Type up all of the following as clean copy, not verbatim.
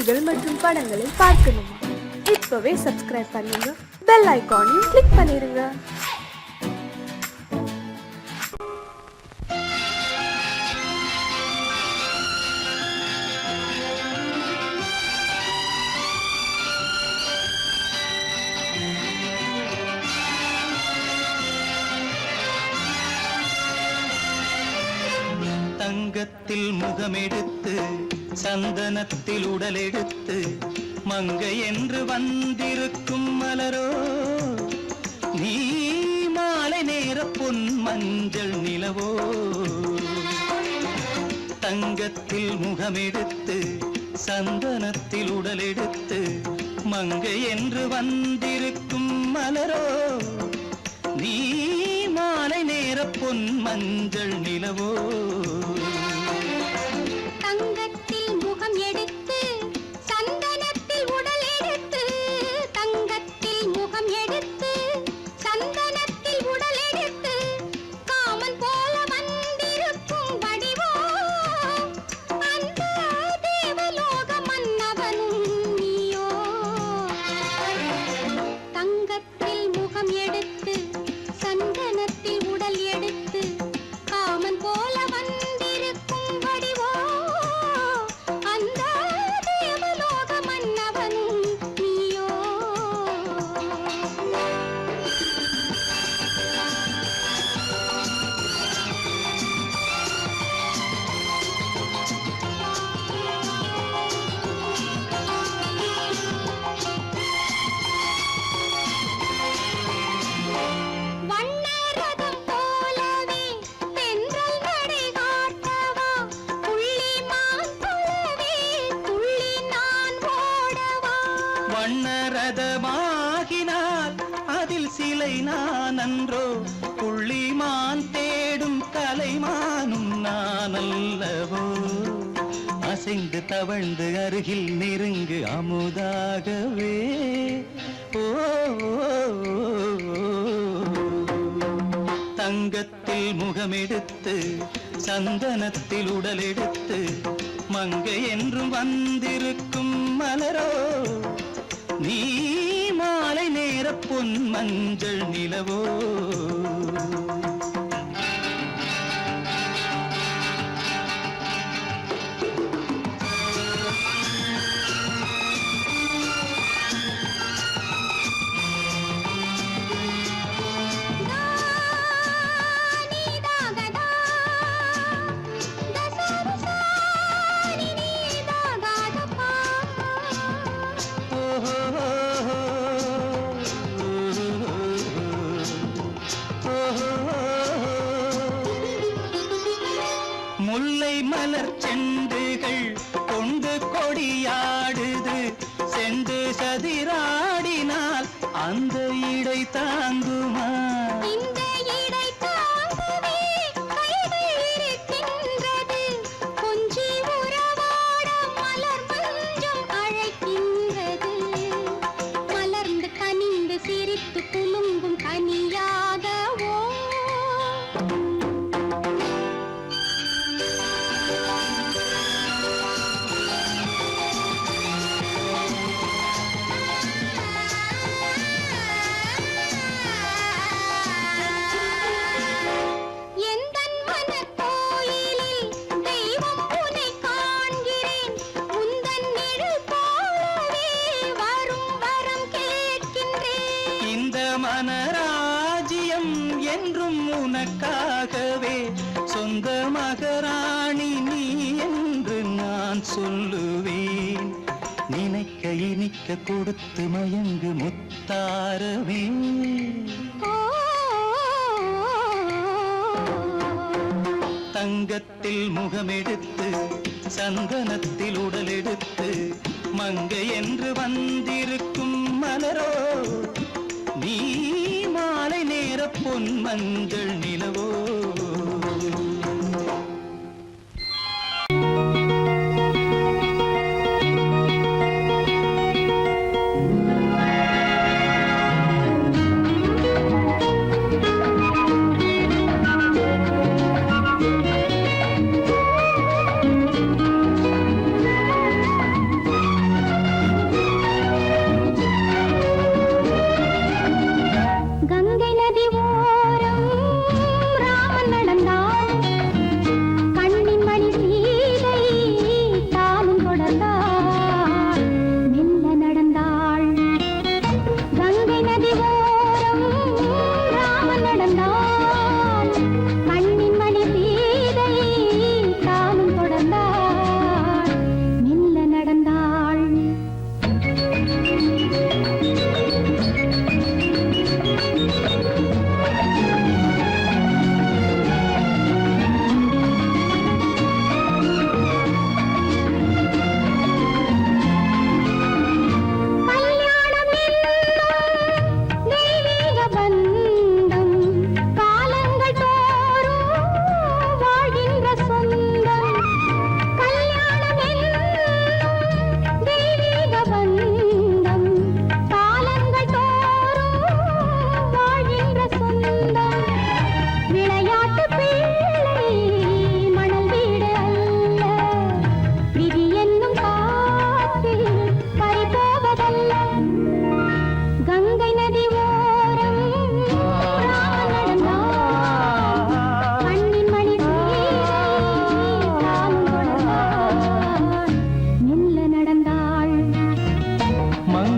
செய்திகள் மற்றும் படங்களை பார்க்கணுமா? இப்பவே சப்ஸ்கிரைப் பண்ணுங்க, பெல் ஐகானையும் கிளிக் பண்ணிருங்க. தங்கத்தில் முகமெடுத்து சந்தனத்தில் உடலெடுத்து மங்கை என்று வந்திருக்கும் மலரோ, நீ மாலை நேர பொன் மஞ்சள் நிலவோ. தங்கத்தில் முகமெடுத்து சந்தனத்தில் உடலெடுத்து மங்கை என்று வந்திருக்கும் மலரோ, நீ மாலை நேர பொன் மஞ்சள் நிலவோ. தங்கத்தில் முகம் எடுத்து சந்தனத்தில் உடல் எடுத்து, தங்கத்தில் முகம் எடுத்து சந்தனத்தில் உடல் எடுத்து காமன் போல வந்திருக்கும் வடிவோ, அந்த தேவலோக மன்னவனும் நீயோ. தங்கத்தில் முகம் எடுத்து சந்தனத்தில் உடல் எடுத்து காமன் போல வந்திருக்கும் வடிவோ, அந்த தேவலோக மன்னவனும் நீயோ. வண்ணரதம் போலவே தென்றல் நடை காட்டவா, புள்ளிமான் போலவே துள்ளி நான் ஓடவா. வண்ணரதமாகினால் அதில் சிலை நான் அன்றோ, புள்ளிமான் தேடும் கலைமானும் நான் அல்லவோ. அசைந்து தவழ்ந்து அருகில் நெருங்கு அமுதாகவே. ஓ, தங்கத்தில் முகமெடுத்து சந்தனத்தில் உடலெடுத்து மங்கை என்றும் வந்திருக்கும் மலரோ, நீ மாலை நேர பொன் மஞ்சள் நிலவோ. நீதாகதா தசரசா நீதாகதப்பா. முல்லை மலர் செண்டுகள் கொண்டு கொடியாடுது, செண்டு சதிராடினால் அந்த இடை தாங்குமா? இந்த இடை தாங்கவே கைகள் இருக்கின்றது, கொஞ்சி உறவாட மலர் மஞ்சம் அழைக்கின்றது. மலர்ந்து கனிந்து சிரித்து குலுங்கும் கனியாகவோ. எந்தன் மனக்கோயிலில் தெய்வம் உன்னை காண்கிறேன், உந்தன் நிழல் போலவே வரும் வரம் கேட்கின்றேன். இந்த மனராஜ்யம் என்றும் உனக்காகவே, சொந்த மகராணி நீ என்று நான் சொல்லுவேன். நினைக்க இனிக்க கொடுத்து மயங்கு முத்தாரவே. ஓ, தங்கத்தில் முகமெடுத்து சந்தனத்தில் உடலெடுத்து மங்கை என்று வந்திருக்கும் மலரோ, நீ மாலை நேர பொன் மஞ்சள் நிலவோ.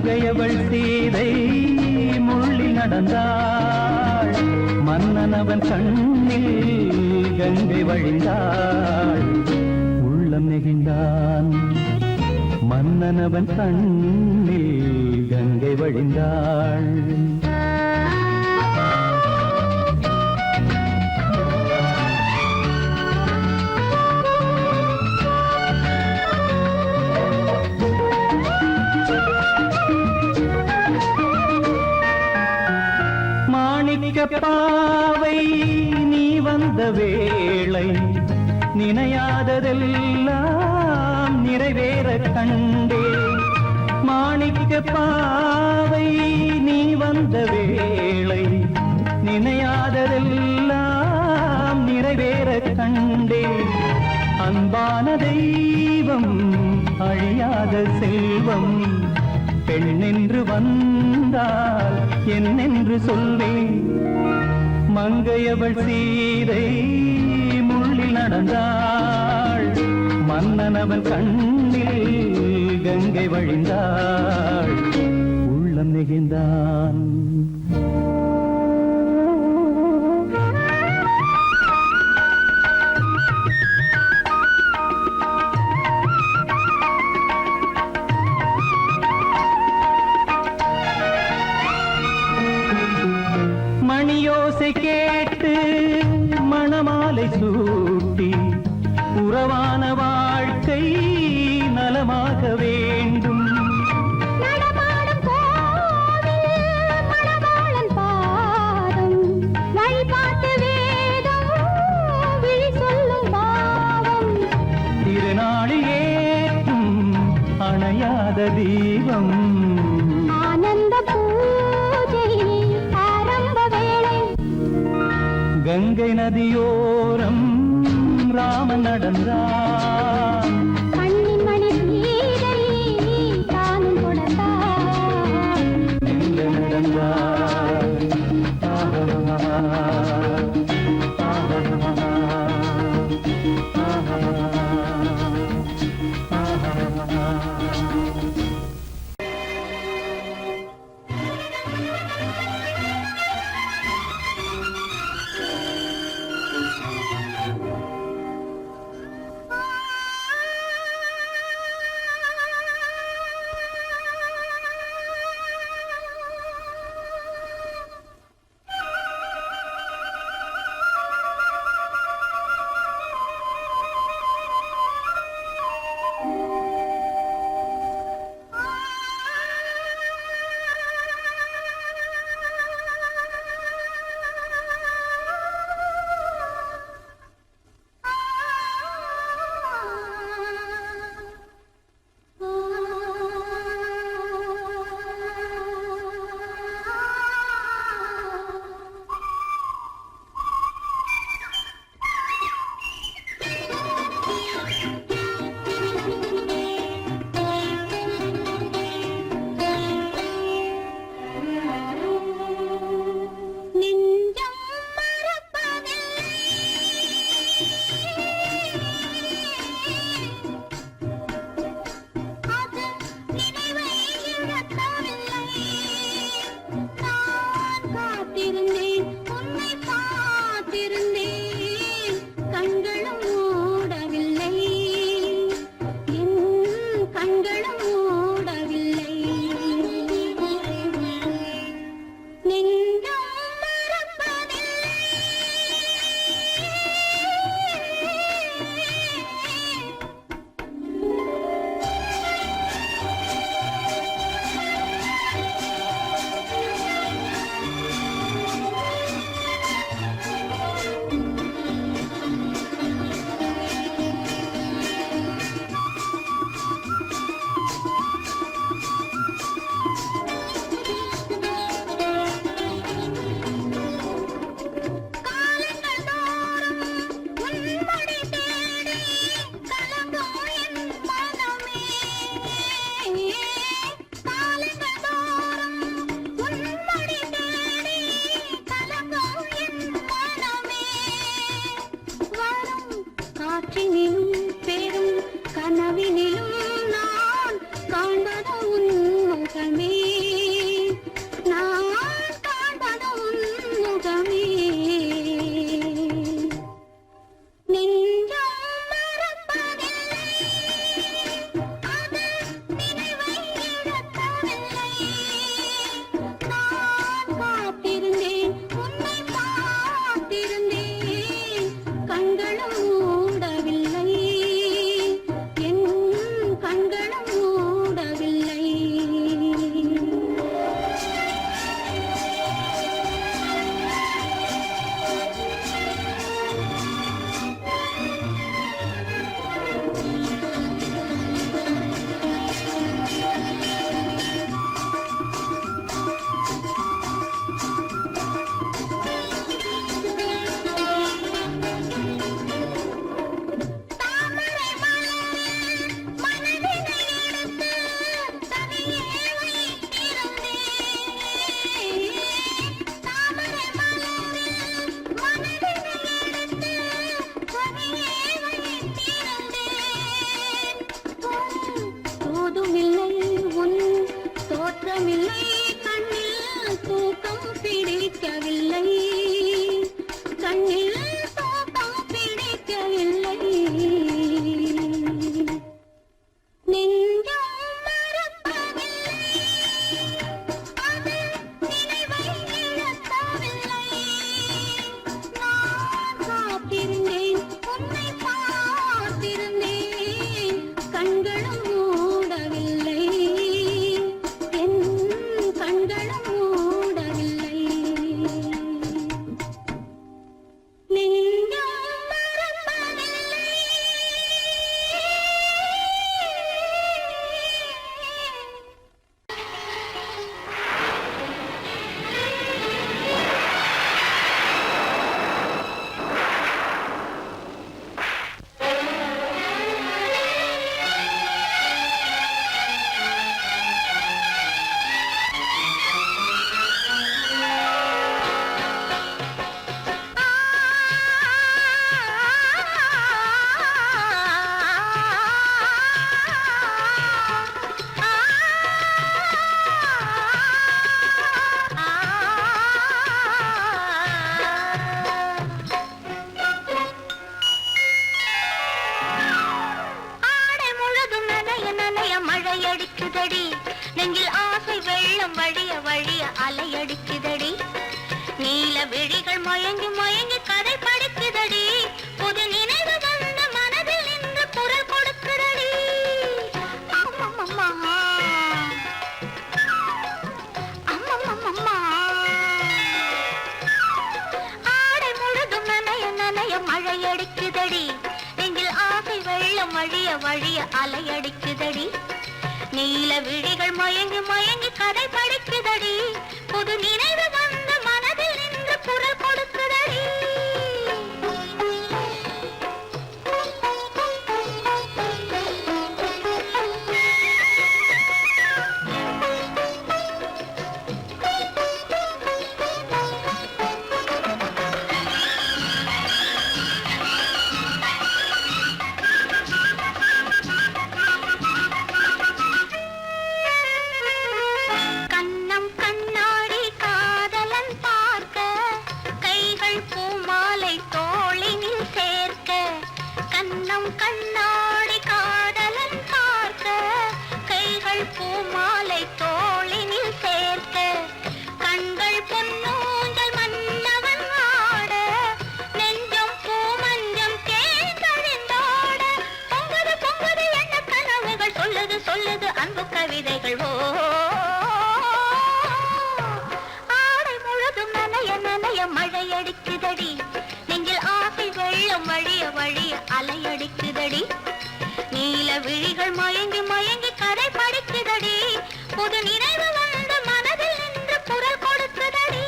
மங்கையவள் சீதை முள்ளில் நடந்தாள், மன்னனவன் கண்ணில் கங்கை வழிந்தாள். உள்ளம் நெகிழ்ந்தான், மன்னனவன் கண்ணில் கங்கை வழிந்தாள். பாவை நீ வந்த வேளை நினையாததெல்லாம் நிறைவேற கண்டே. மாணிக்க பாவை நீ வந்த வேளை நினையாததெல்லாம் நிறைவேற கண்டே. அன்பான தெய்வம் அழியாத செல்வம் பெண்ணென்று வந்தால் என்னென்று சொல்வேன். மங்கையவள் சீதை முள்ளில் நடந்தாள், மன்னனவன் கண்ணில் கங்கை வழிந்தாள். உள்ளம் நெகிழ்ந்தான். மணியோசை கேட்டு மணமாலை சூட்டி உறவான வாழ்க்கை நலமாக வேண்டும். நடமாடும் கோவில் மணவாளன் பாதம், வழிபாட்டு வேதம் விழி சொல்லும் பாவம். திருநாளில் ஏற்றும் அணையாத தீபம், ஆனந்த பூஜை ஆரம்ப வேளை. கங்கை நதியோரம் ராமன் நடந்தான், கண்ணின் மணி சீதை தானும் கொடுத்தார். எங்க நடந்தான். காற்றினிலும் பெரும் கனவினிலும் நான் காண்பது உன் முகமே. படிக்குதடி நெஞ்சில் ஆசை வெள்ளம் வழிய வழிய அலையடிக்குதடி நீல விழிகள் மயங்கி மயங்கி கதை படிக்குதடி புது நினைவு வந்த மனதில் நின்று குரல் கொடுக்குதடி அம்மம்மம்மா அம்மம்மம்மா ஆடை முழுதும் நனைய நனைய மழையடிக்குதடி நெஞ்சில் ஆசை வெள்ளம் வழிய வழிய அலையடிக்குதடி நீல விழிகள் மயங்கி மயங்கி கதை படிக்குதடி புது நினைவு வந்த மனதில் நின்று குரல் கொடுக்குதடி கண்ணாடி காதலன் பார்க்க கைகள் பூமாலை தோளினில் சேர்க்க கண்கள் பொன்னூஞ்சல் மன்னவன் ஆட நெஞ்சம் பூமஞ்சம் தேர்ந்தழிந்தாட பொங்குது பொங்குது என்ன கனவுகள் சொல்லுது சொல்லுது அன்பு கவிதைகள் ஓ ஆடை முழுதும் நனைய நனைய மழையடிக்குதடி நெஞ்சில் ஆசை வெள்ளம் வழிய வழிய அலையடிக்குதடி நீல விழிகள் மயங்கி மயங்கி கதை படிக்குதடி புது நினைவு வந்த மனதில் நின்று குரல் கொடுக்குதடி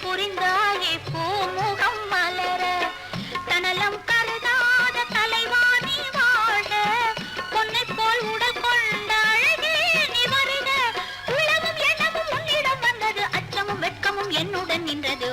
புரிந்தாயே பூமுகம் மலர தனலம் கருதாத தலைவாணி வாழ பொன்னை போல் உடல் கொண்ட அழகே நீ வருக உலகம் எண்ணமும் உன்னிடம் வந்தது அச்சமும் வெட்கமும் என்னுடன் நின்றது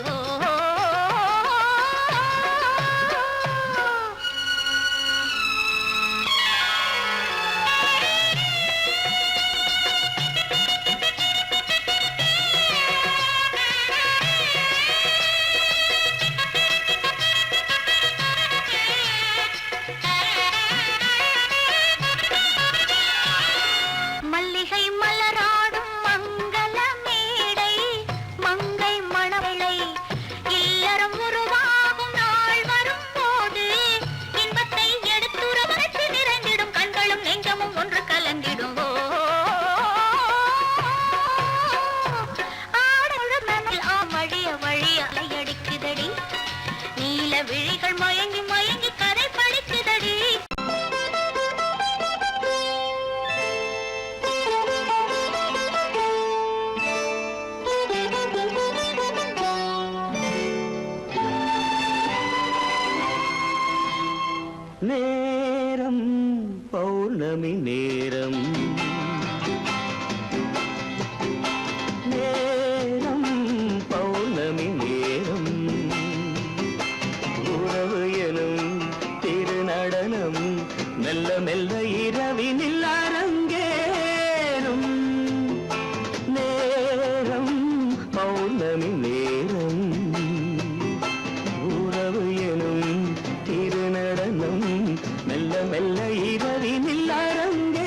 விழிகள் மயங்கி மயங்கி கதை படிக்குதடி நேரம் பௌர்ணமி நேரம் நேரம் பௌர்ணமி நேரம் உறவு எனும் திருநடனம் மெல்ல மெல்ல இரவினில் அரங்கேறும் நேரம் பௌர்ணமி நேரம் உறவு எனும் திருநடனம் மெல்ல மெல்ல இரவினில் அரங்கேறும்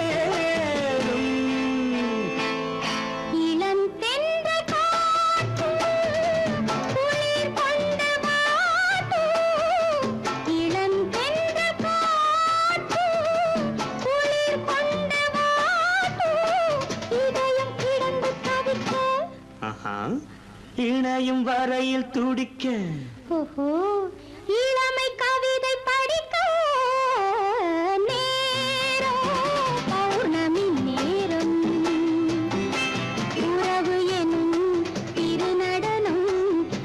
இணையும் வரையில் துடிக்க இளமை கவிதை படிக்க நேரம் பௌர்ணமி நேரம் உறவு எனும் திருநடனம்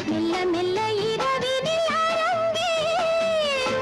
மெல்ல மெல்ல இரவினில் அரங்கேறும்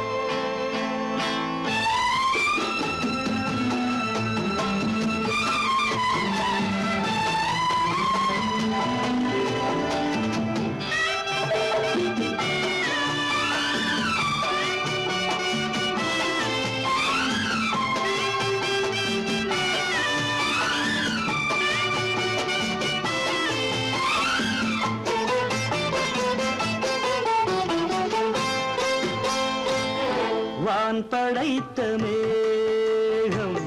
படைத்த மேகம்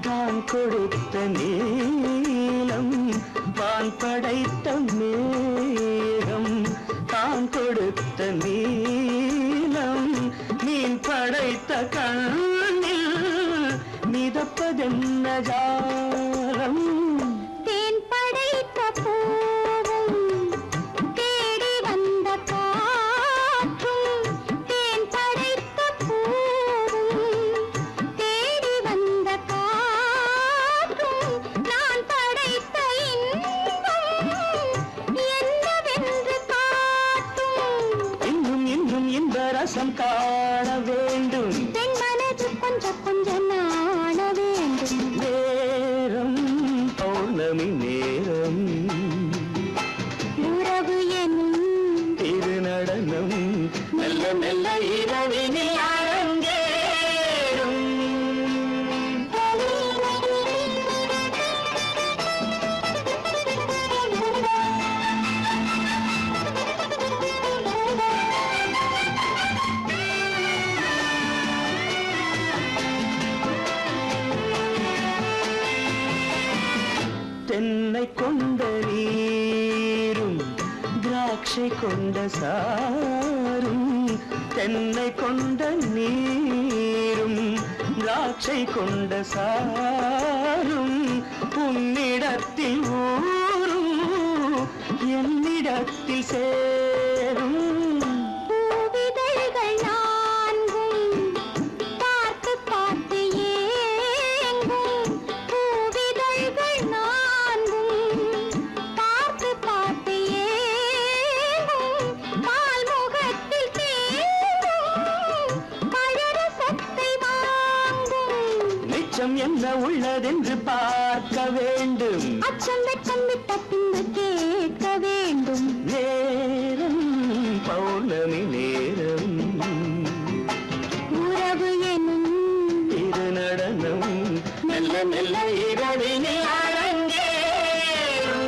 தான் கொடுத்த நீலம் வான் படைத்த மேகம் தான் கொடுத்த நீலம் மீன் படைத்த கண்ணில் மிதப்பதென்ன ஜாலம் தேன் படைத்த பூவும் தேடி வந்த காற்றும் தேன் படைத்த பூவும் தேடி வந்த காற்றும் நான் படைத்த இன்பம் என்னவென்று காட்டும் இன்னும் இன்னும் இந்த ரசம் காண வேண்டும் பெண் மனது கொஞ்சம் கொஞ்சம் நாண வேண்டும் நேரம் பௌர்ணமி நேரம் உறவு எனும் திருநடனம் மெல்ல மெல்ல இரவினில் அரங்கேறும் தென்னை கொண்ட நீரும் திராட்சை கொண்ட சாரும் தென்னை கொண்ட நீரும் திராட்சை கொண்ட சாரும் உன்னிடத்தில் ஊரும் என்னிடத்தில் சேரும் பூவிதழ்கள் நான்கும் பார்த்து பார்த்து ஏங்கும் பூவிதழ்கள் நான்கும் பார்த்து பார்த்து ஏங்கும் பால் முகத்தில் தேங்கும் பழரசத்தை வாங்கும் நிச்சம் என்ன உள்ளதென்று பார்க்க வேண்டும் அச்சம் வெச்சம் விட்ட பின்பு கேட்க வேண்டும் நேரம் பௌர்ணமி நேரம் உறவு எனும் திருநடனம் மெல்ல மெல்ல இரவினில் அரங்கேறும்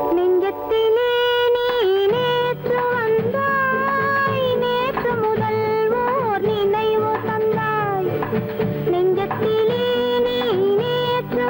நெஞ்சத்திலே நீ நேற்று வந்தாய் நேற்று முதல் ஓர் நினைவு தந்தாய் நெஞ்சத்திலே நீ நேற்று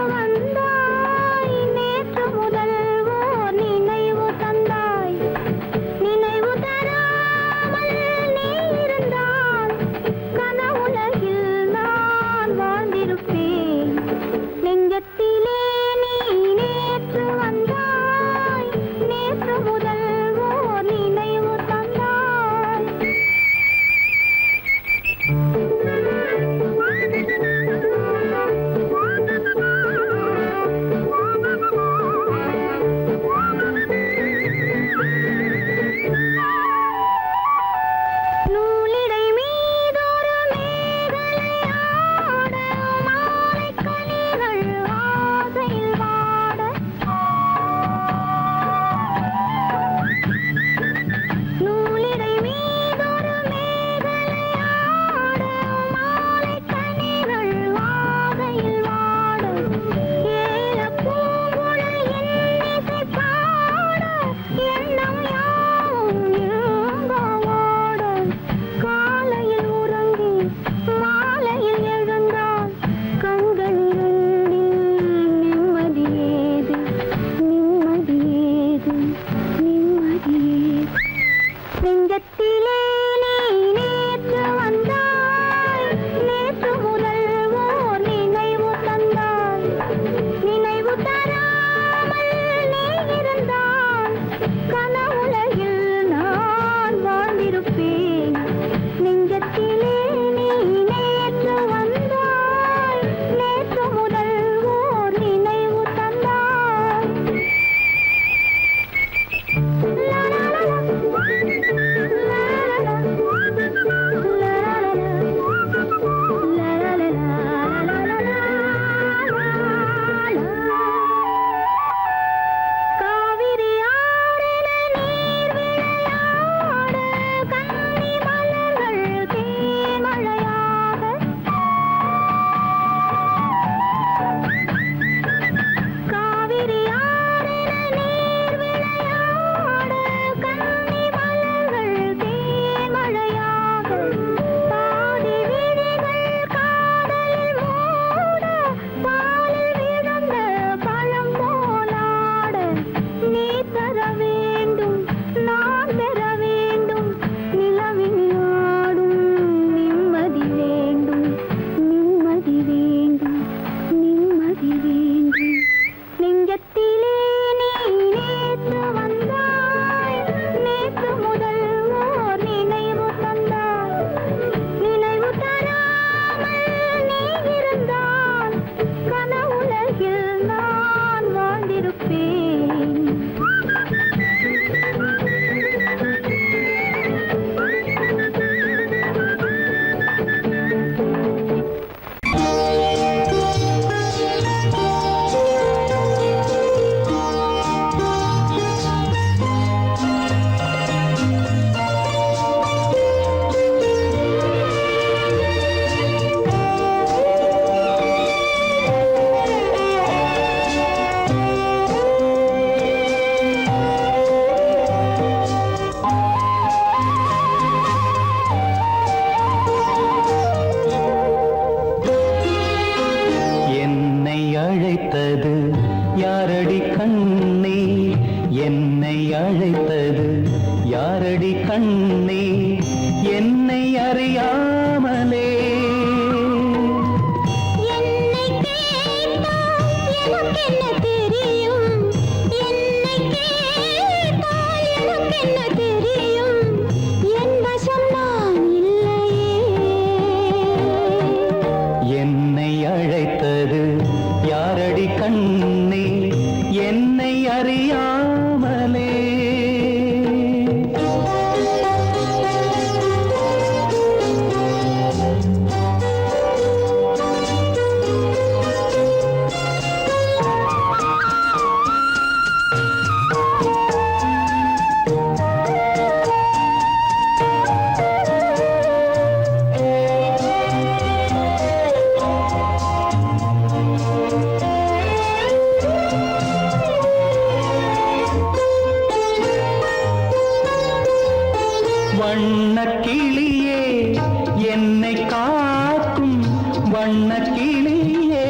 வண்ணக்கிளியே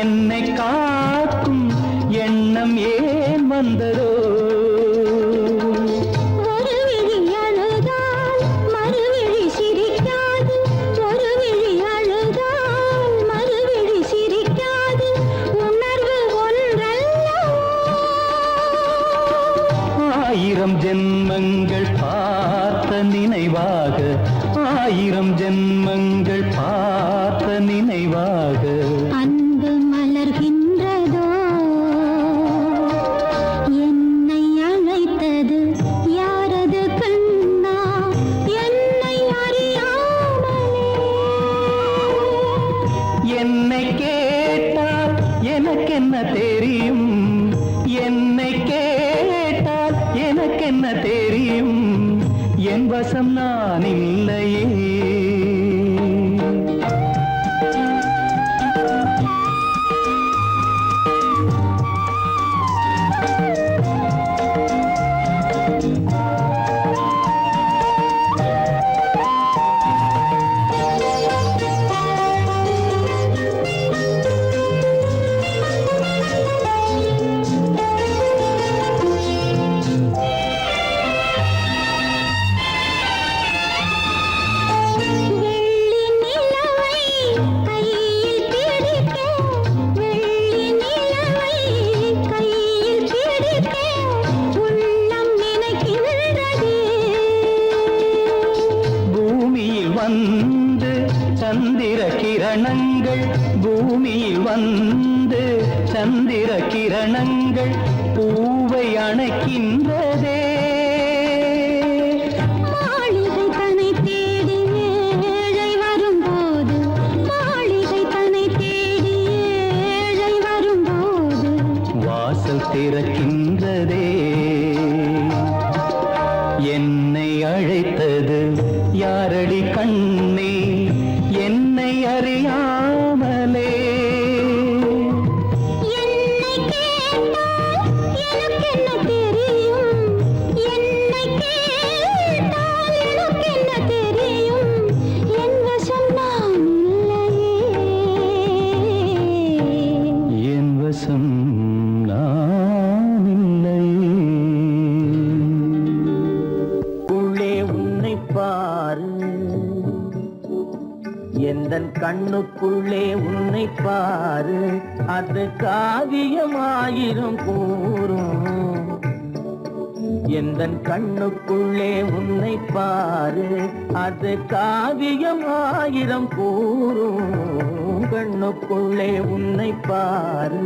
என்னை காக்கும் எண்ணம் ஏன் வந்ததோ? ஆயிரம் ஜென்மங்கள் பார்த்த நினைவாக, ஆயிரம் ஜென்மங்கள் பார்த்த நினைவாக அன்பு மலர்கின்றதோ? என்னை அழைத்தது யாரது கண்ணா? என்னை அறியாமலே. என்னை கேட்டால் எனக்கென்ன தெரியும்? என்னை கேட்டால் எனக்கென்ன தெரியும்? என் வசம் நான் இல்லையே. வந்து சந்திர கிரணங்கள், பூமியில் வந்து சந்திர கிரணங்கள் பூவை அணைக்கின்றதே. மாளிகை தன்னை தேடி ஏழை வரும்போது, மாளிகை தன்னை தேடி ஏழை வரும்போது வாசல் திறக்கின்றதே. என்னை அழைத்தது யாரடி கண்ணே? என்னை அறியாமலே. என்னை கேட்டால் எனக்கென்ன தெரியும்? என்னை கேட்டால் எனக்கென்ன தெரியும்? என் வசம் நான் இல்லையே. என் வசம் நான் இல்லையே. உள்ளே உன்னை பாரு, எந்தன் கண்ணுக்குள்ளே உன்னை பாரு, அது காவியமாயிரும் கூறும். எந்தன் கண்ணுக்குள்ளே உன்னை பாரு, அது காவியமாயிரம் கூறும். கண்ணுக்குள்ளே உன்னை பாரு.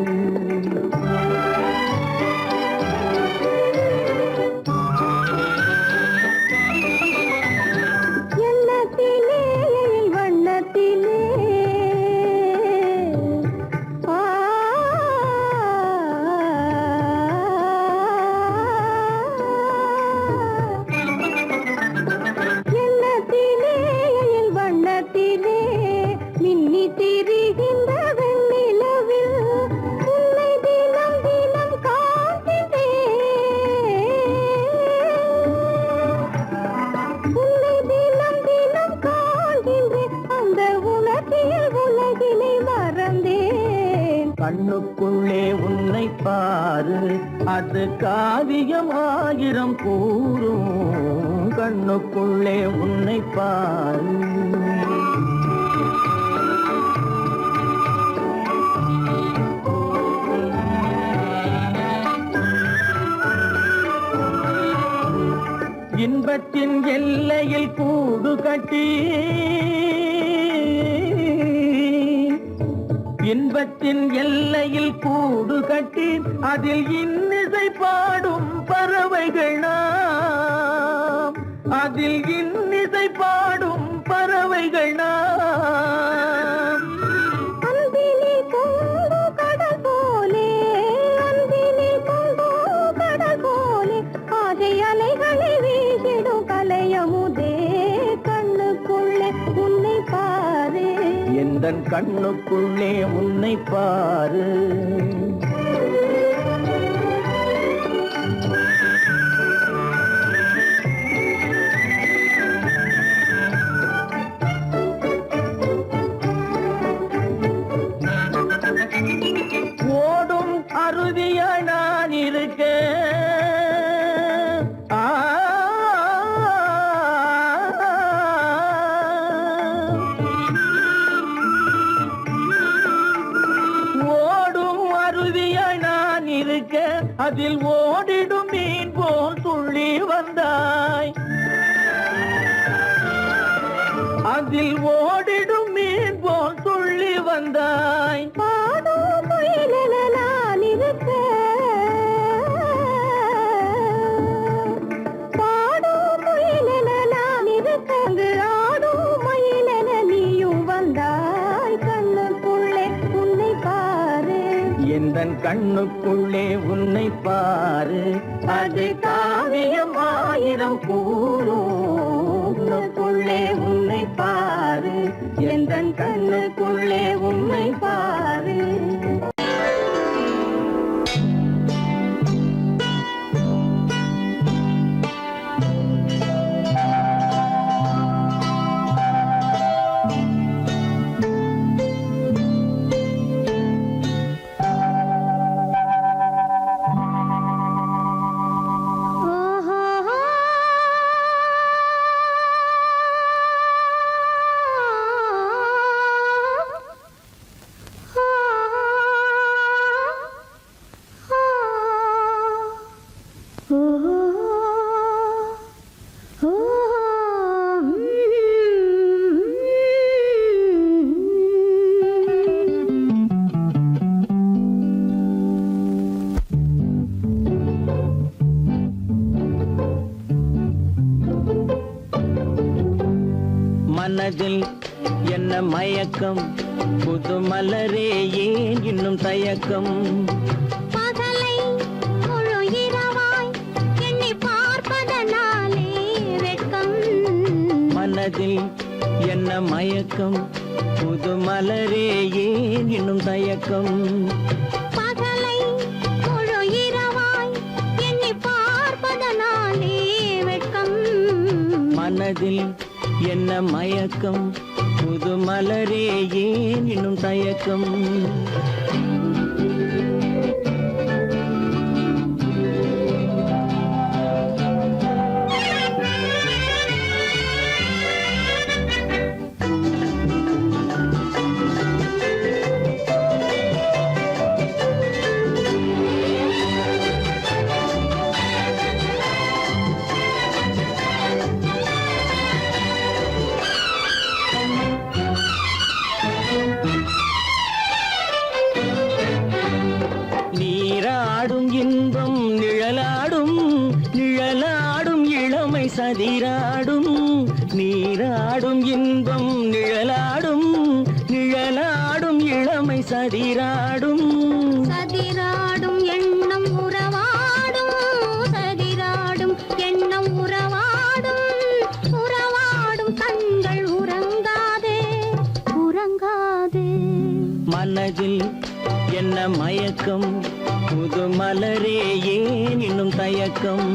கண்ணுக்குள்ளே உன்னை பாரு, அது காவியமாயிரம் கூறும். கண்ணுக்குள்ளே உன்னை பாரு. இன்பத்தின் எல்லையில் கூடு கட்டி, இன்பத்தின் எல்லையில் கூடு கட்டி, அதில் இன்னிசை பாடும் பறவைகள் நாம். அதில் இன்னிசை பாடும் பறவைகள் நாம். அன்பிலே பொங்கு கடல் போலே, அன்பிலே பொங்கு கடல் போலே, ஆசை அலைகளை வீசிடும் கலையமுதே. கண்ணுக்குள்ளே உன்னை பாரு, எந்தன் கண்ணுக்குள்ளே உன்னை பாரு. அதில் ஓடிடும் மீன் போல் துள்ளி வந்தாய். அதில் ஓடிடும் மீன் போல் துள்ளி வந்தாய். பாடும் முயலென நான் இருக்க, பாடும் முயலென நான் இருக்க, ஆடும் மயிலென நீயும் வந்தாய். கண்ணுக்குள்ளே உன்னை பாரு, எந்தன் கண்ணுக்குள்ளே உன்னை பாரு. அது காவியம் ஆயிரம் கூறுக்குள்ளே உன்னை பாரு. எந்தன் கண்ணுக்குள்ளே உன்னை பாரு. மனதில் என்ன மயக்கம், புது மலரே ஏன் இன்னும் தயக்கம். பகலை முழு இரவாய் எண்ணி பார்ப்பதனாலே வெட்கம். மனதில் என்ன மயக்கம், புது மலரே ஏன் இன்னும் தயக்கம். பகலை முழு இரவாய் எண்ணி பார்ப்பதனாலே வெட்கம். மனதில் என்ன மயக்கம், புது மலரே ஏன் இன்னும் தயக்கம். நீராடும் இன்பம் நிழலாடும், நிழலாடும் இளமை சதிராடும். நீராடும் இன்பம் நிழலாடும், நிழலாடும் இளமை சதிராடும். சதிராடும் எண்ணம் உறவாடும், சதிராடும் எண்ணம் உறவாடும். உறவாடும் கண்கள் உறங்காதே, உறங்காதே. மனதில் என்ன மயக்கம், புது மலரே ஏன் இன்னும் தயக்கம்.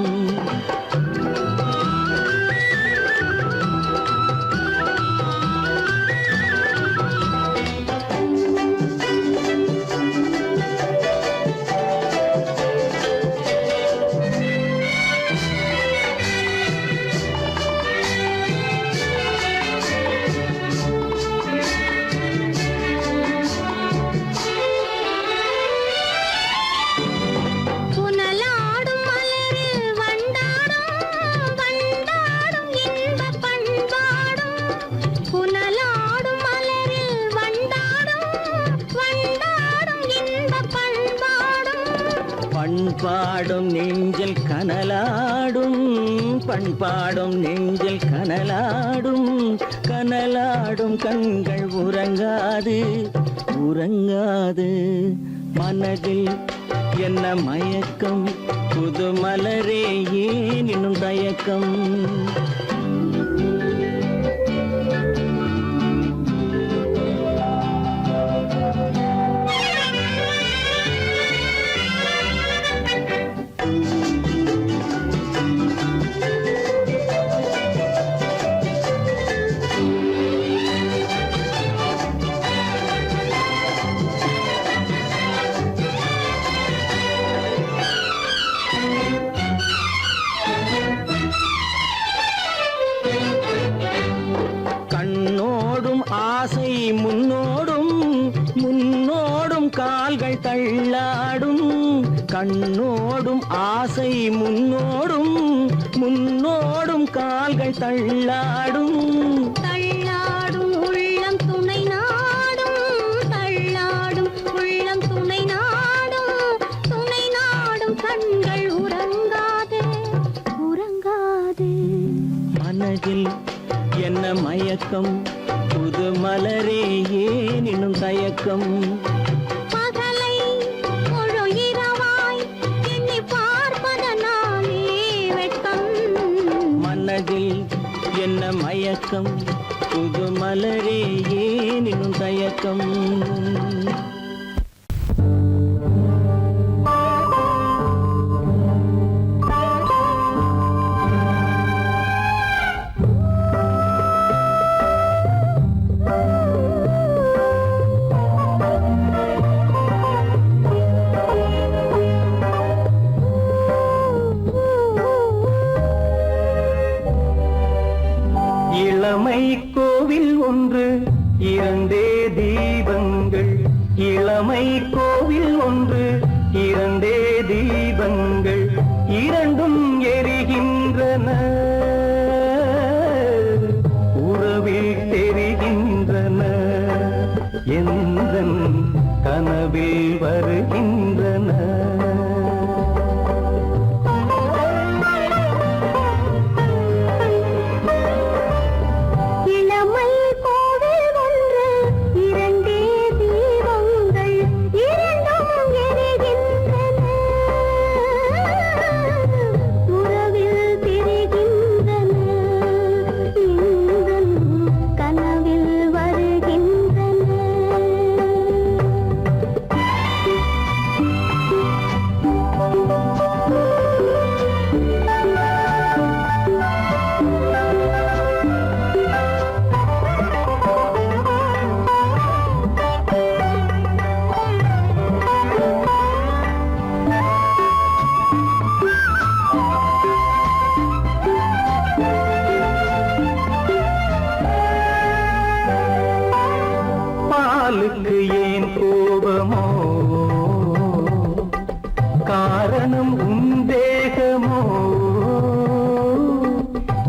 புனலாடும் மலரில் வண்டாடும், வண்டாடும் இன்பப் பண்பாடும். புனலாடும் மலரில் வண்டாடும், வண்டாடும் இன்பப் பண்பாடும். பண்பாடும் நெஞ்சில் கனலாடும், பண்பாடும் நெஞ்சில் கனலாடும். கனலாடும் கண்கள் உறங்காது, உறங்காது. மனதில் என்ன மயக்கம், புது மலரே ஏன் இன்னும் தயக்கம். ஆசை முன்னோடும், முன்னோடும் கால்கள் தள்ளாடும். கண்ணோடும் ஆசை முன்னோடும் முன்னோடும் கால்கள் தள்ளாடும் தள்ளாடும் உள்ளம் துணை நாடும் தள்ளாடும் உள்ளம் துணை நாடும் கண்கள் உறங்காதே உறங்காதே மனதில் என்ன மயக்கம் புது மலரே ஏன் இன்னும் தயக்கம் பகலை முழு இரவாய் எண்ணி பார்ப்பதனாலே வெட்கம் மனதில் என்ன மயக்கம் புது மலரே ஏன் இன்னும் தயக்கம் இளமை கோவில் ஒன்று இரண்டே தீபங்கள் இளமை கோவில் ஒன்று இரண்டே தீபங்கள் இரண்டும் எரிகின்றன உறவில் தெரிகின்றன எந்தன் கனவில் வருகின்றன பாலுக்கு ஏன் கோபமோ காரணம் உந்தேகமோ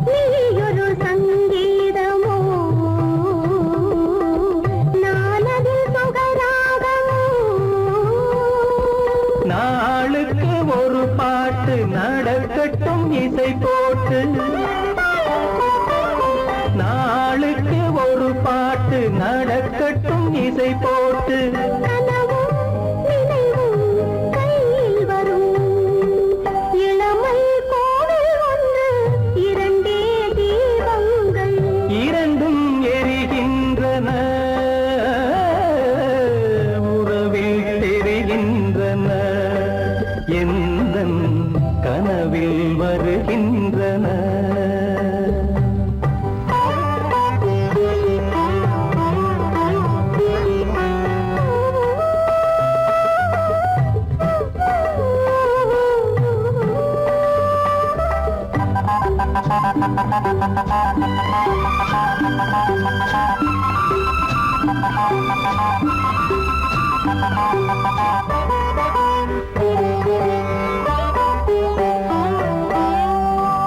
நீயொரு சங்கீதமோ நானது சுகராகமோ நாளுக்கு ஒரு பாட்டு நடக்கட்டும் இசை போட்டு நாளுக்கு ஒரு பாட்டு நடக்கட்டும் இசை போட்டு கனவும் நினைவும் கையில் வரும் இளமை கோவில் ஒன்று இரண்டே தீபங்கள் இரண்டும் எரிகின்றன உறவில் தெரிகின்றன எந்தன் கனவில் வருகின்றன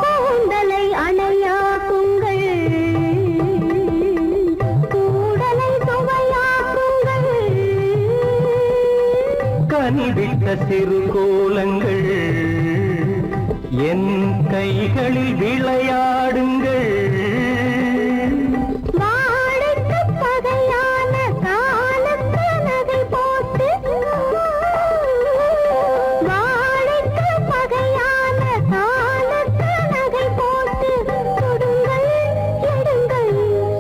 கூந்தலை அணையாக்குங்கள் கூடலை சுவையாக்குங்கள் கனிவிட்ட சிறு கோலங்கள் என் கைகளில் விளையாடுங்கள் வாழைக்கு பகையான காலத்து நகை போட்டு வாழைக்கு பகையான காலத்து நகை போட்டு தொடுங்கள் எடுங்கள்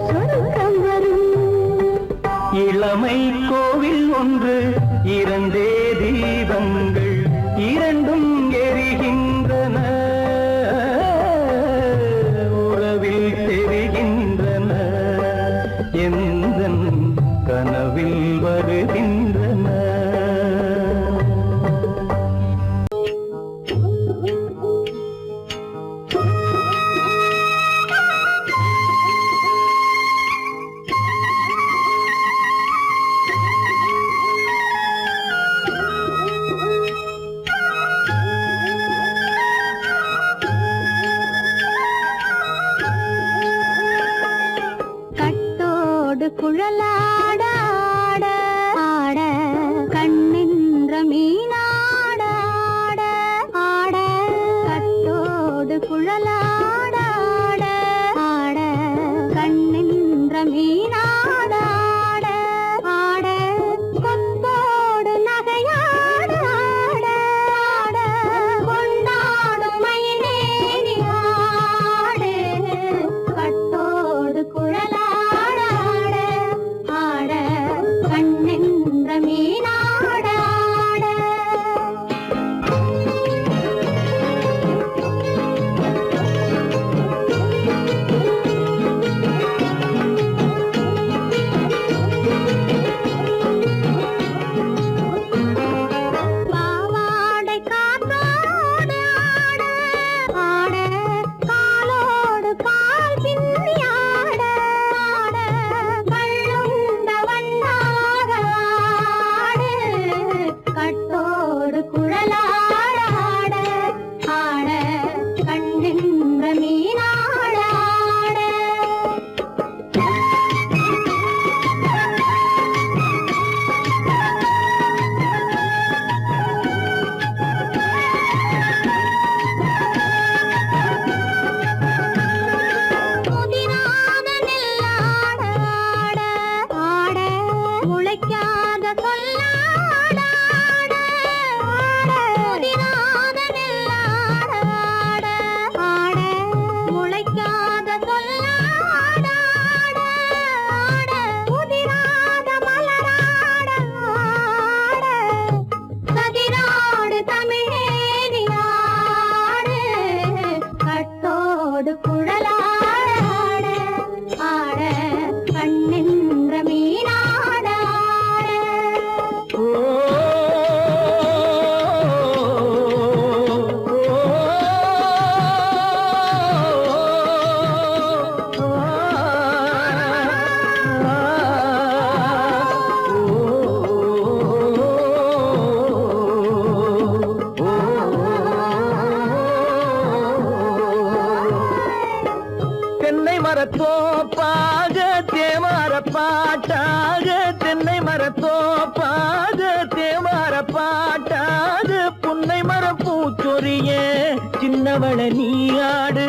சொர்க்கம் வரும் இளமை கோவில் ஒன்று இரண்டே தீபங்கள் இரண்டும் எரிகின்றன உறவில் தெரிகின்றன எந்தன் கனவில் வருகின்றன சொல்லாட முதிராத நெல்லாட ஆட முளைக்காத சொல்லாட முதிராத மலராட கதிராடு தமிழேனியாடு கட்டோடு குழலாட ஆட கண்ணின்ற மீனாட தென்னை மரத்தோப்பாக தேமார பாட்டாக தென்னை மரத்தோப்பாக தேமார பாட்டாக புன்னை மரம் பூச்சொரிய சின்னவள நீயாடு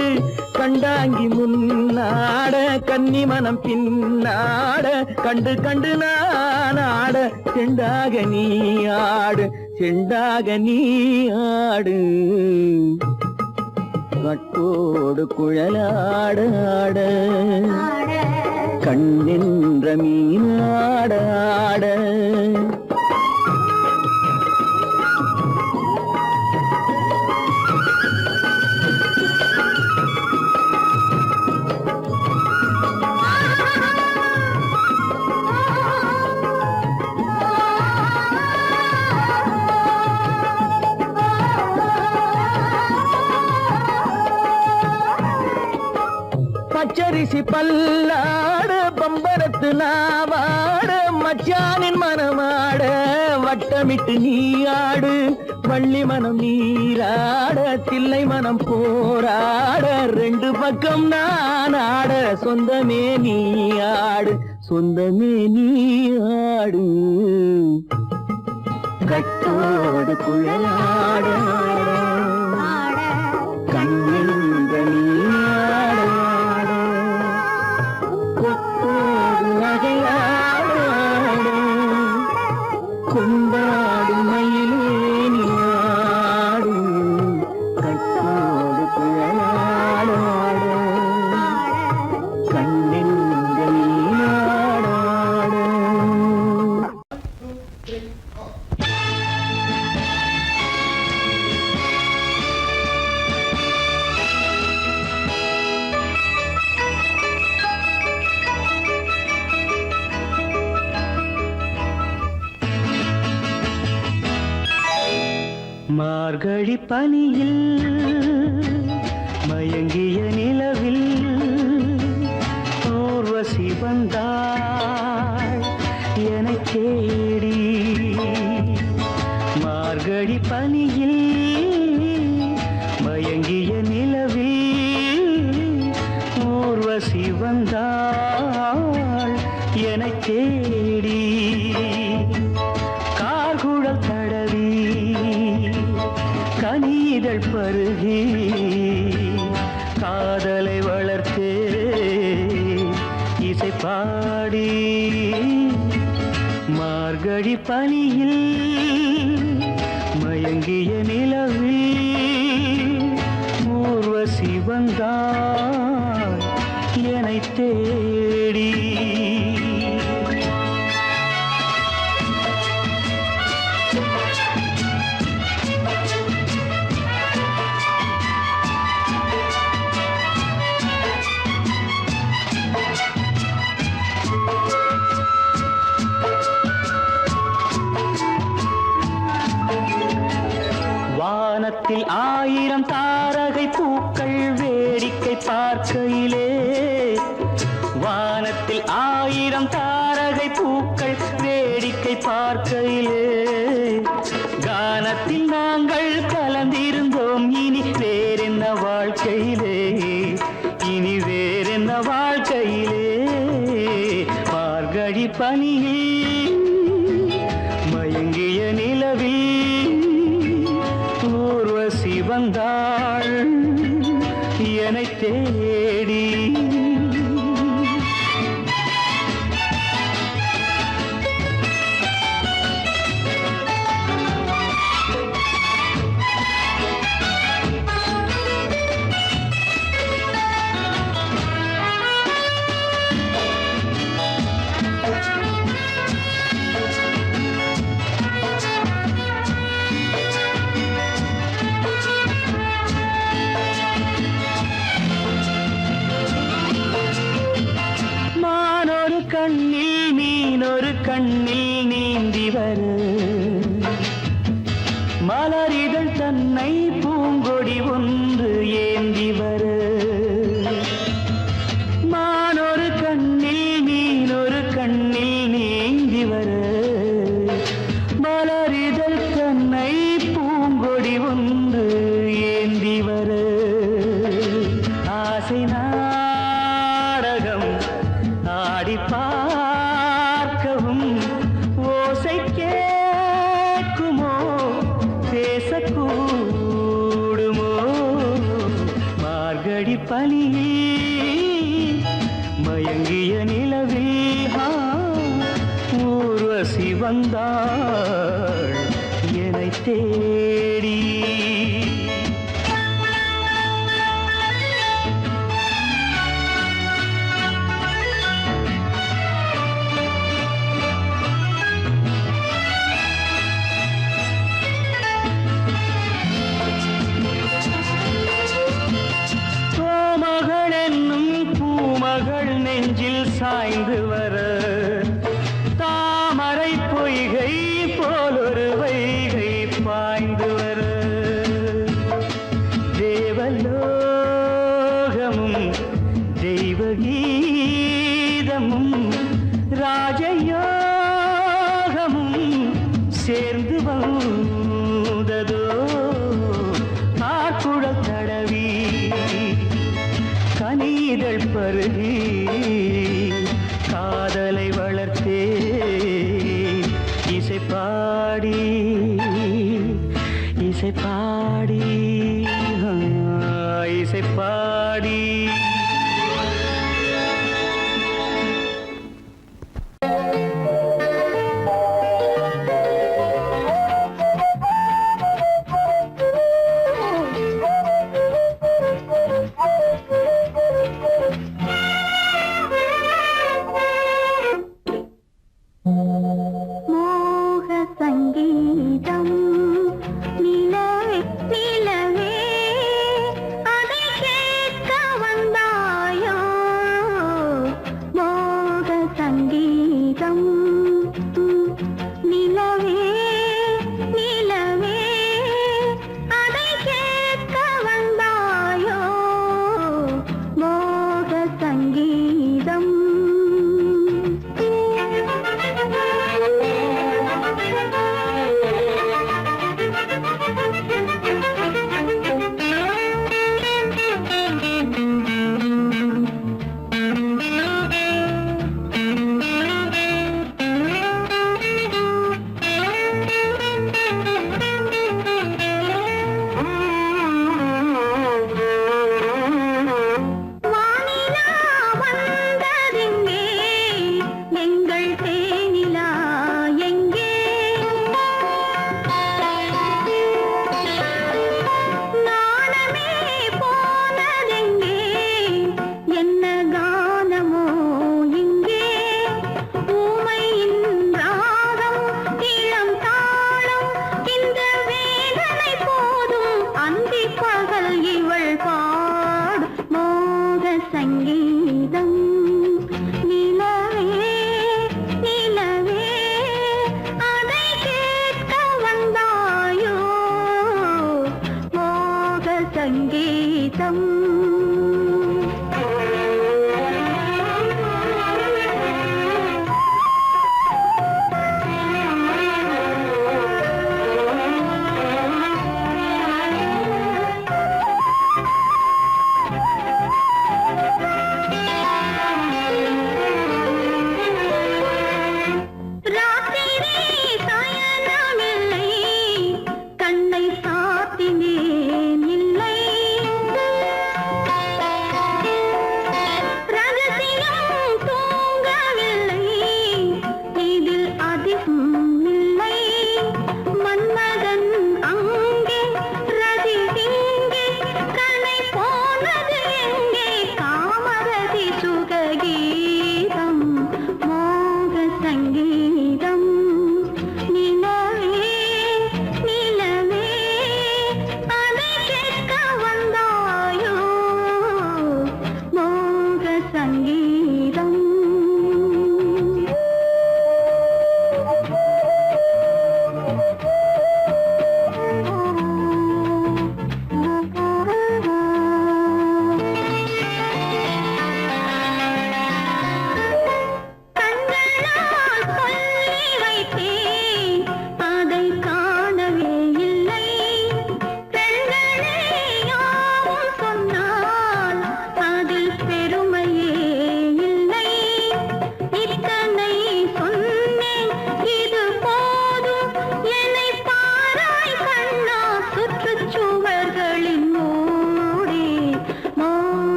கண்டாங்கி முன்னாட கன்னி மனம் பின்னாட கண்டு கண்டு நானாட செண்டாக நீயாடு செண்டாக நீயாடு கட்டோடு குழலாட கண்ணின்ற மீனாட பச்சரிசி பல்லாடு பம்பரத்து நாவாட மச்சானின் மனமாட வட்டமிட்டு நீயாடு வள்ளி மனம் நீராட தில்லை மனம் போராட ரெண்டு பக்கம் நான் ஆட சொந்தமே நீயாடு சொந்தமே நீயாடு கட்டோடு குழலாட கண்ணின்ற நீயாட கொட்டோடு நகையாட கொண்டாடு மயிலேனியாடு கட்டோடு குழலாட கண்ணின்ற நீயாட மார்கழி பனியில் மயங்கிய நிலவில் ஊர்வசி வந்தாள் எனக் தேடி மார்கழி பனியில் மயங்கிய நிலவில் ஊர்வசி வந்தாள் எனக் தேடி கார்குழல் தடவி கனிதழ் பருகி காதலை வளர்த்தே இசை பாடி மார்கழி பனியில் மயங்கிய நிலவில் ஊர்வசி வந்தாள் என்னைத் தேடி வானத்தில் 1000 தாரகை பூக்கள் வேடிக்கை பார்க்கையிலே வானத்தில் 1000 தாரகை பூக்கள் வேடிக்கை பார்க்கையிலே கானத்தில் நாங்கள் கலந்திருந்தோம் இனி வேறென்ன வாழ்க்கையிலே இனி வேறென்ன வாழ்க்கையிலே மார்கழி பனியில் மயங்கிய நிலவில் ஊர்வசி வந்தாள் என்னைத் தேடி வந்தாள் என்னை தேடி. கோமகள் என்னும் பூமகள் நெஞ்சில் சாய்ந்து வர தாமரை பொய்கை போலொரு வைகை பாய்ந்து வர தேவலோகமும் தெய்வகீதமும் ராஜயோகமும் சேர்ந்து வந்ததோ ஆக்குழல் தடவி கனிதழ் பருகி காதலை வளர்த்தே இசை பாடி இசை பாடி இசை பாடி.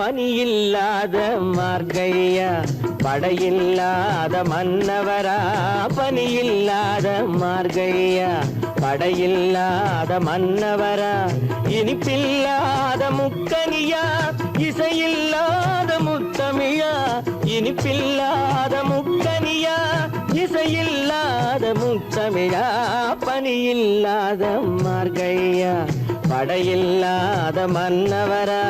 பனியில்லாத மார்கழியா படையில்லாத மன்னவரா பனியில்லாத மார்கழியா படையில்லாத மன்னவரா இனிப்பில்லாத முக்கனியா இசையில்லாத முத்தமிழா இனிப்பில்லாத முக்கனியா இசையில்லாத முத்தமிழா பனியில்லாத மார்கழியா படையில்லாத மன்னவரா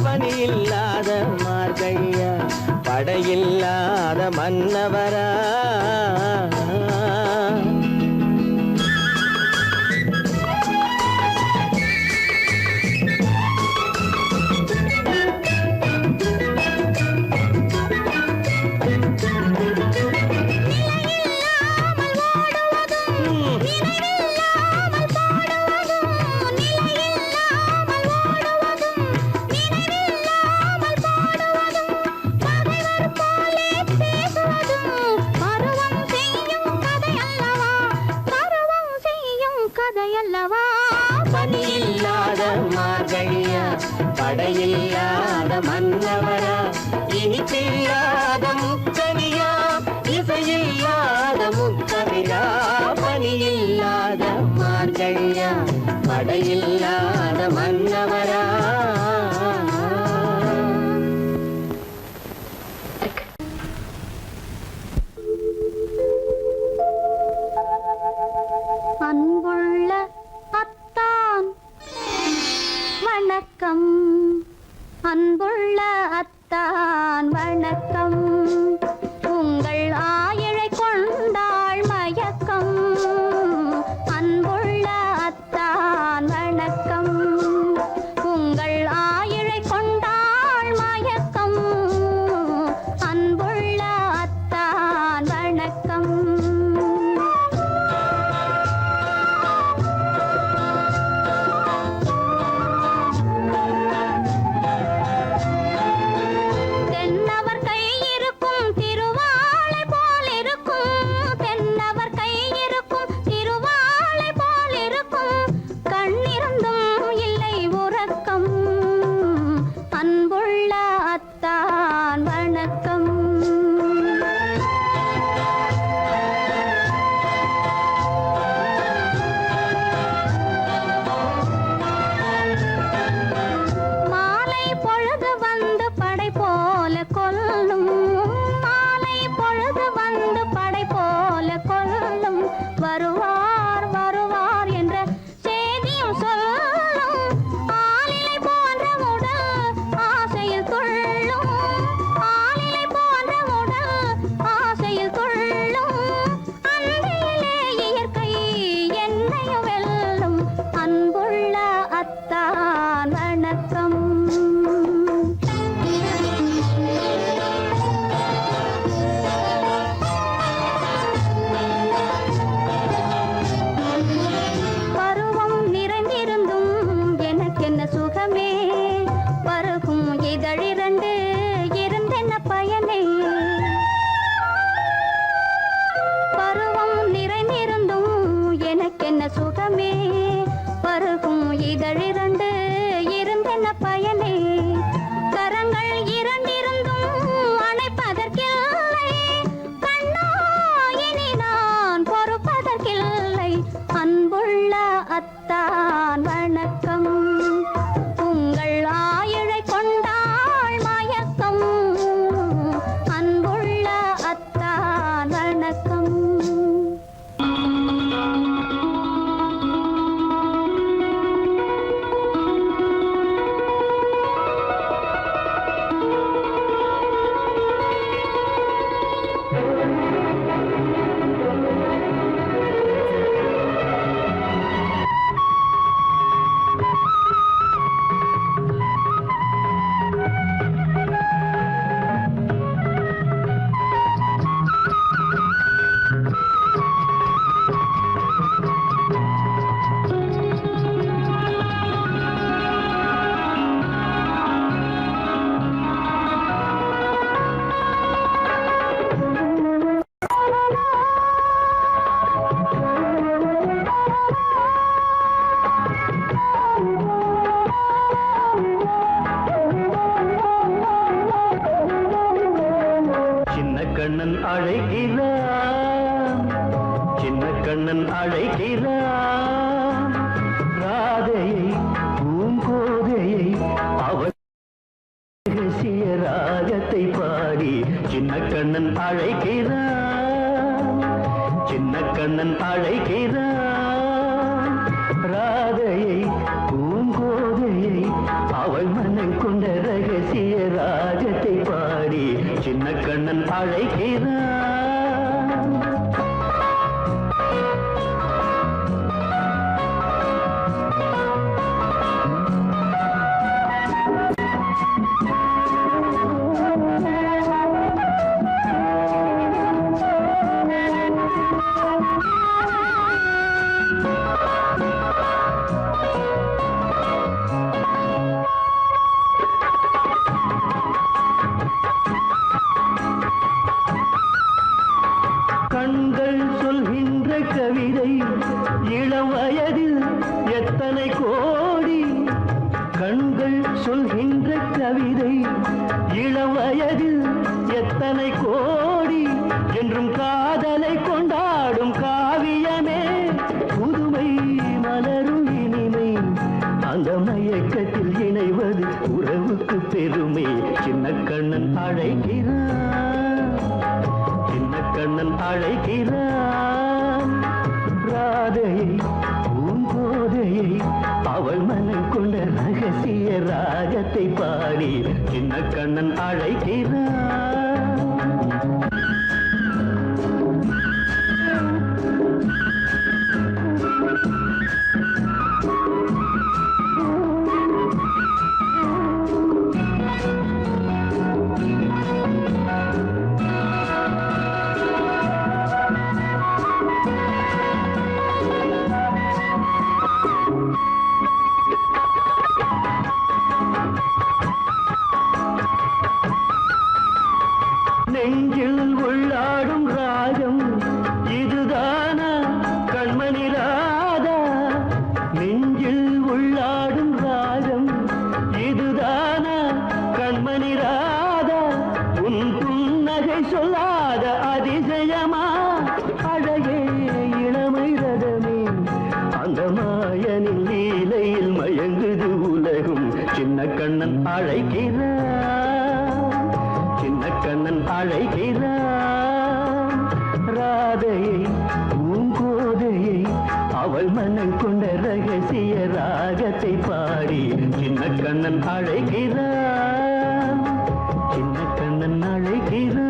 பனியில்லாத மார்கழியா படையில்லாத மன்னவரா பனியில்லாத மார்கழியா படையில்லாத மன்னவரா இனிப்பில்லாத முக்கனியா இசையில்லாத முத்தமிழா பனியில்லாத மார்கழியா படையில்லாத மன்னவரா அன்புள்ள அத்தான் வணக்கம் அன்புள்ள அத்தான் வணக்கம் உங்கள் ஆயிழை கொண்டாள் மயக்கம் அன்புள்ள அத்தான் வணக்கம் உங்கள் ஆயிழை கொண்டாள் மயக்கம் அன்புள்ள அத்தான் வணக்கம் வருவார் வருவார் என்ற செய்தியும் சொல்லும் ஆளிலை போன்ற உடல் ஆசையில் துள்ளும் ஆளிலை போன்ற உடல் ஆசையில் துள்ளும் அன்றையிலே இயற்கை என்னையும் வெல்லும் அன்புள்ள அத்தான் வணக்கம் என்ன பயனே கரங்கள் இரண்டிருந்தும் அணைப்பதற்கில்லை கண்ணா இனி நான் பொறுப்பதற்கில்லை அன்புள்ள அத்தான் வணக்கம் உங்கள் ஆயுளை கொண்டாள் மயக்கம் அன்புள்ள அத்தான் வணக்கம் கண்ணன் அழைக்கிறான் சின்ன கண்ணன் அழைக்கிறான் ராதையை பூங்கோதையை அவன் ரகசிய ராகத்தை பாடி சின்ன கண்ணன் அழைக்கிறான் சின்ன கண்ணன் அழைக்கிறான் ராதையை பூங்கோதையை அவள் மனம் கொண்ட ரகசிய ராகத்தை பாடி சின்ன கண்ணன் அழைக்கிறான் கண்கள் சொல்கின்ற கவிதை இளம் வயதில் எத்தனை கோடி கண்கள் சொல்கின்ற கவிதை இளம் வயதில் எத்தனை கோடி என்றும் காதலை கொண்டாடும் காவியமே புதுமை மலரும் இனிமை அந்த மயக்கத்தில் இணைவது உறவுக்கு பெருமை சின்ன கண்ணன் அழைக்கிறான் சின்ன கண்ணன் அழைக்கிறான் ராதையை பூங்கோதையை அவள் மனம் கொண்ட ரகசிய ராகத்தை பாடி சின்ன கண்ணன் அழைக்கிறான் நெஞ்சில் உள்ளாடும் ராகம் இதுதானா கண்மணி ராதா நெஞ்சில் உள்ளாடும் ராகம் இதுதானா கண்மணி ராதா உன் புன்னகை சொல்லாத அதிசயமா அழகே இளமை ரதமே அந்த மாயனின் லீலையில் மயங்குது உலகும் சின்ன கண்ணன் அழைக்கிறான் சின்ன கண்ணன் அழைக்கிறான் ராதையை பூங்கோதையை அவள் மனம் கொண்ட ரகசிய ராகத்தை பாடி சின்ன கண்ணன் அழைக்கிறான் சின்ன கண்ணன் அழைக்கிறான்